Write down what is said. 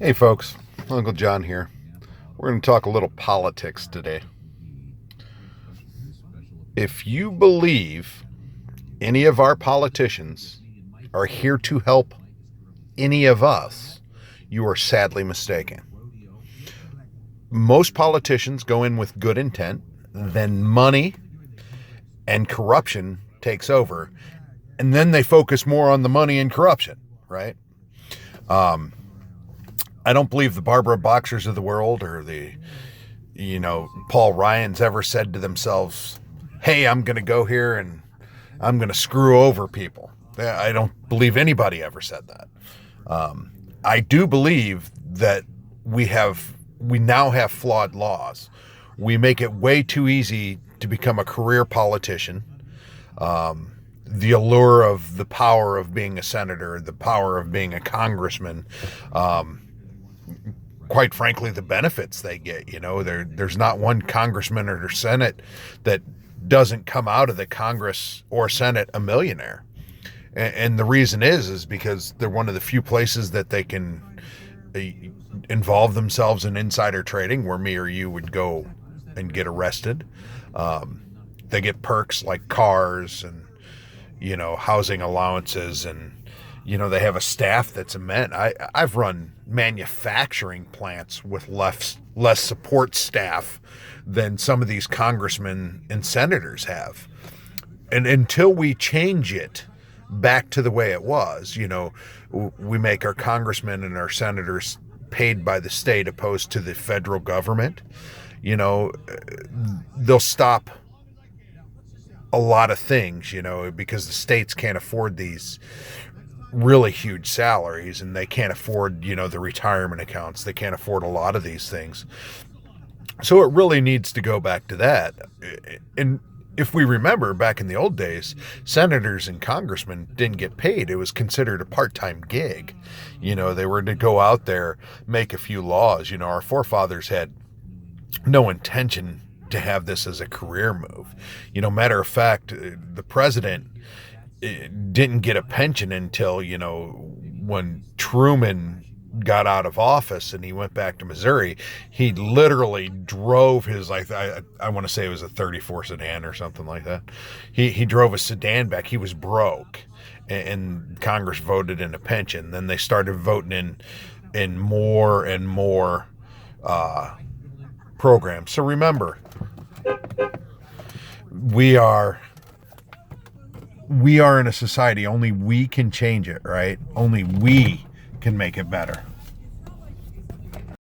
Hey folks, Uncle John here. We're going to talk a little politics today. If you believe any of our politicians are here to help any of us, you are sadly mistaken. Most politicians go in with good intent, then money and corruption takes over, and then they focus more on the money and corruption, right? I don't believe the Barbara Boxers of the world or the Paul Ryan's ever said to themselves, hey, I'm going to go here and I'm going to screw over people. I don't believe anybody ever said that. I do believe that we now have flawed laws. We make it way too easy to become a career politician. The allure of the power of being a senator, the power of being a congressman, quite frankly, the benefits they get. There's not one congressman or senate that doesn't come out of the Congress or Senate a millionaire. And the reason is because they're one of the few places that they can involve themselves in insider trading, where me or you would go and get arrested. They get perks like cars and housing allowances, and they have a staff that's immense. I've run manufacturing plants with less support staff than some of these congressmen and senators have. And until we change it back to the way it was, we make our congressmen and our senators paid by the state opposed to the federal government, they'll stop a lot of things, because the states can't afford these really huge salaries, and they can't afford, the retirement accounts. They can't afford a lot of these things. So it really needs to go back to that. And if we remember back in the old days, senators and congressmen didn't get paid. It was considered a part-time gig. They were to go out there, make a few laws. Our forefathers had no intention to have this as a career move. Matter of fact, the president didn't get a pension until, when Truman got out of office and he went back to Missouri. He literally drove his, like, I want to say it was a 34 sedan or something like that. He drove a sedan back. He was broke, and Congress voted in a pension. Then they started voting in more and more programs. So remember, we are in a society, only we can change it, right? Only we can make it better.